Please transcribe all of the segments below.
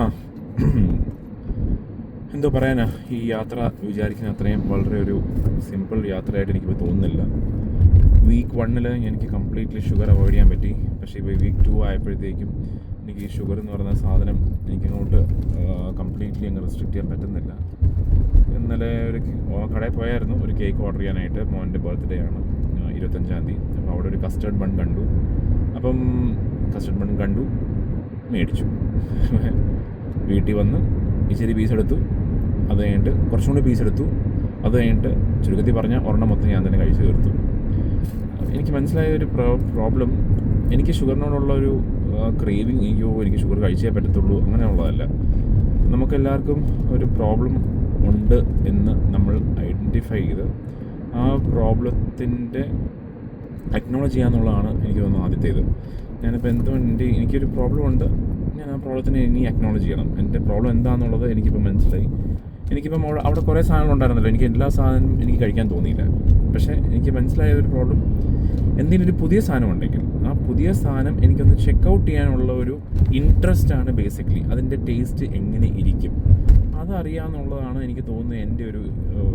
ആ എന്തോ പറയാനാ, ഈ യാത്ര വിചാരിക്കുന്ന അത്രയും വളരെ ഒരു സിമ്പിൾ യാത്രയായിട്ട് എനിക്കിപ്പോൾ തോന്നുന്നില്ല. വീക്ക് 1 എനിക്ക് കംപ്ലീറ്റ്ലി ഷുഗർ അവോയ്ഡ് ചെയ്യാൻ പറ്റി. പക്ഷേ ഇപ്പോൾ വീക്ക് 2 ആയപ്പോഴത്തേക്കും എനിക്ക് ഈ ഷുഗർ എന്ന് പറയുന്ന സാധനം എനിക്കങ്ങോട്ട് കംപ്ലീറ്റ്ലി അങ്ങ് റെസ്ട്രിക്റ്റ് ചെയ്യാൻ പറ്റുന്നില്ല. ഇന്നലെ ഒരു കടയിൽ പോയായിരുന്നു ഒരു കേക്ക് ഓർഡർ ചെയ്യാനായിട്ട്. മോൻ്റെ ബർത്ത്ഡേ ആണ് 25-ാം തീയതി. അപ്പോൾ അവിടെ ഒരു കസ്റ്റർഡ് ബൺ കണ്ടു. അപ്പം കസ്റ്റർഡ് ബൺ കണ്ടു, മേടിച്ചു. വീട്ടിൽ വന്ന് ഇച്ചിരി പീസ് എടുത്തു. അത് കഴിഞ്ഞിട്ട് കുറച്ചും കൂടി പീസ് എടുത്തു. അത് കഴിഞ്ഞിട്ട് ചുരുക്കത്തിൽ പറഞ്ഞാൽ ഒരെണ്ണം മൊത്തം ഞാൻ തന്നെ കഴിച്ചു തീർത്തു. എനിക്ക് മനസ്സിലായ ഒരു പ്രോബ്ലം, എനിക്ക് ഷുഗറിനോടുള്ള ഒരു ക്രേവിങ്, എനിക്ക് ഷുഗർ കഴിച്ചേ പറ്റത്തുള്ളൂ അങ്ങനെയുള്ളതല്ല. നമുക്കെല്ലാവർക്കും ഒരു പ്രോബ്ലം ഉണ്ട് എന്ന് നമ്മൾ ഐഡൻറ്റിഫൈ ചെയ്ത് ആ പ്രോബ്ലത്തിൻ്റെ അക്നോളജ് ചെയ്യാന്നുള്ളതാണ് എനിക്ക് തോന്നുന്നു ആദ്യത്തേത്. ഞാനിപ്പോൾ എനിക്കൊരു പ്രോബ്ലം ഉണ്ട്, ഞാൻ ആ പ്രോബ്ലത്തിനെ ഇനി അക്നോളജ് ചെയ്യണം. എൻ്റെ പ്രോബ്ലം എന്താണെന്നുള്ളത് എനിക്കിപ്പോൾ മനസ്സിലായി. എനിക്കിപ്പം അവിടെ കുറേ സാധനങ്ങളുണ്ടായിരുന്നല്ലോ, എനിക്ക് എല്ലാ സാധനവും എനിക്ക് കഴിക്കാൻ തോന്നിയില്ല. പക്ഷേ എനിക്ക് മനസ്സിലായ ഒരു പ്രോബ്ലം, എന്തെങ്കിലും ഒരു പുതിയ സാധനം ഉണ്ടെങ്കിൽ ആ പുതിയ സാധനം എനിക്കൊന്ന് ചെക്കൗട്ട് ചെയ്യാനുള്ള ഒരു ഇൻട്രസ്റ്റാണ് ബേസിക്കലി. അതിൻ്റെ ടേസ്റ്റ് എങ്ങനെ ഇരിക്കും അതറിയാമെന്നുള്ളതാണ് എനിക്ക് തോന്നുന്നത് എൻ്റെ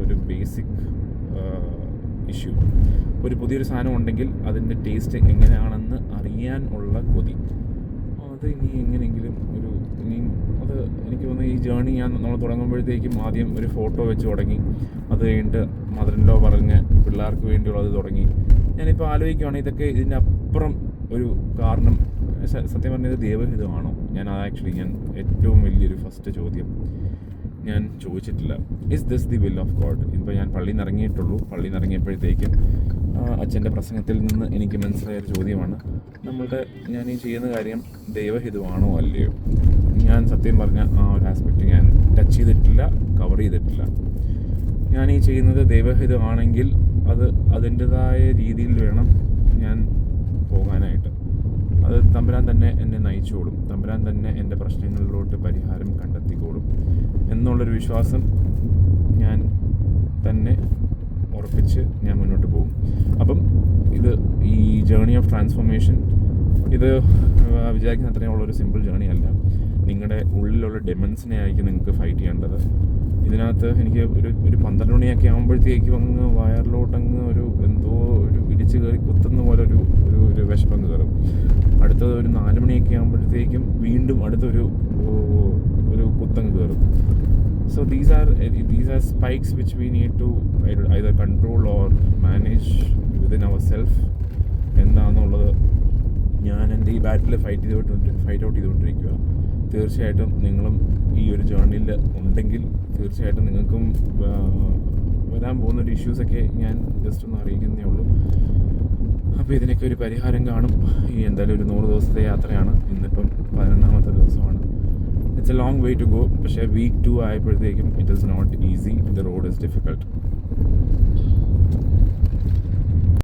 ഒരു ബേസിക് ഇഷ്യൂ. ഒരു പുതിയൊരു സാധനം ഉണ്ടെങ്കിൽ അതിൻ്റെ ടേസ്റ്റ് എങ്ങനെയാണെന്ന് അറിയാൻ ഉള്ള കൊതി. അത് ഇനി എങ്ങനെയെങ്കിലും അത് എനിക്ക് തോന്നുന്നു ഈ ജേണി നമ്മൾ തുടങ്ങുമ്പോഴത്തേക്കും ആദ്യം ഒരു ഫോട്ടോ വെച്ച് തുടങ്ങി. അത് കഴിഞ്ഞിട്ട് മദർ-ഇൻ-ലോ പറഞ്ഞ് പിള്ളേർക്ക് വേണ്ടിയുള്ളത് തുടങ്ങി. ഞാനിപ്പോൾ ആലോചിക്കുകയാണ് ഇതൊക്കെ ഇതിൻ്റെ അപ്പുറം ഒരു കാരണം സത്യം പറഞ്ഞത് ദൈവഹിതമാണോ? ഞാൻ ഏറ്റവും വലിയൊരു ഫസ്റ്റ് ചോദ്യം ഞാൻ ചോദിച്ചിട്ടില്ല. Is this the will of God? ഇപ്പോൾ ഞാൻ പള്ളിയിൽ നിന്ന് ഇറങ്ങിയിട്ടുള്ളൂ. പള്ളിയിൽ നിന്ന് ഇറങ്ങിയപ്പോഴത്തേക്കും അച്ഛൻ്റെ പ്രസംഗത്തിൽ നിന്ന് എനിക്ക് മനസ്സിലായൊരു ചോദ്യമാണ്, ഞാൻ ഈ ചെയ്യുന്ന കാര്യം ദൈവഹിതമാണോ അല്ലയോ? ഞാൻ സത്യം പറഞ്ഞ ആ ഒരു ആസ്പെക്റ്റ് ഞാൻ ടച്ച് ചെയ്തിട്ടില്ല, കവർ ചെയ്തിട്ടില്ല. ഞാൻ ഈ ചെയ്യുന്നത് ദൈവഹിതമാണെങ്കിൽ അത് അതിൻ്റെതായ രീതിയിൽ വേണം ഞാൻ പോകാനായിട്ട്. അത് തമ്പുരാൻ തന്നെ എന്നെ നയിച്ചോളും, തമ്പുരാൻ തന്നെ എൻ്റെ പ്രശ്നങ്ങളിലോട്ട് പരിഹാരം കണ്ടെത്തിക്കോളും എന്നുള്ളൊരു വിശ്വാസം ഞാൻ തന്നെ ഉറപ്പിച്ച് ഞാൻ മുന്നോട്ട് പോകും. അപ്പം ഈ ജേണി ഓഫ് ട്രാൻസ്ഫോർമേഷൻ ഇത് വിചാരിക്കുന്ന അത്രയും ഉള്ളൊരു സിമ്പിൾ ജേണി അല്ല. നിങ്ങളുടെ ഉള്ളിലുള്ള ഡെമൻസിനെ ആയിരിക്കും നിങ്ങൾക്ക് ഫൈറ്റ് ചെയ്യേണ്ടത്. ഇതിനകത്ത് എനിക്ക് ഒരു 12 മണിയൊക്കെ ആകുമ്പോഴത്തേക്കും അങ്ങ് വയറിലോട്ടങ്ങ് എന്തോ ഇടിച്ച് കയറി കുത്തുന്ന പോലെ ഒരു വിശപ്പങ്ങ് കയറും. അടുത്തത് ഒരു 4 മണിയൊക്കെ ആകുമ്പോഴത്തേക്കും വീണ്ടും അടുത്തൊരു കുത്തങ്ങ് കയറും. So these are spikes which we need to either control or manage within ourselves. എന്താണെന്നുള്ളത് ഞാൻ എൻ്റെ ഈ ബാറ്റിൽ ഫൈറ്റ് ഔട്ട് ചെയ്തുകൊണ്ടിരിക്കുക. തീർച്ചയായിട്ടും നിങ്ങളും ഈ ഒരു ജേർണിയിൽ ഉണ്ടെങ്കിൽ തീർച്ചയായിട്ടും നിങ്ങൾക്കും വരാൻ പോകുന്നൊരു ഇഷ്യൂസൊക്കെ ഞാൻ ജസ്റ്റ് ഒന്ന് അറിയിക്കുന്നേ ഉള്ളൂ. അപ്പോൾ ഇതിനൊക്കെ ഒരു പരിഹാരം കാണും. എന്തായാലും ഒരു 100 ദിവസത്തെ യാത്രയാണ്. ഇന്നിപ്പം 11ാമത്തെ ദിവസമാണ്. It's a long way to go. പക്ഷേ week 2 ആയപ്പോഴത്തേക്കും it is not easy. The road is difficult.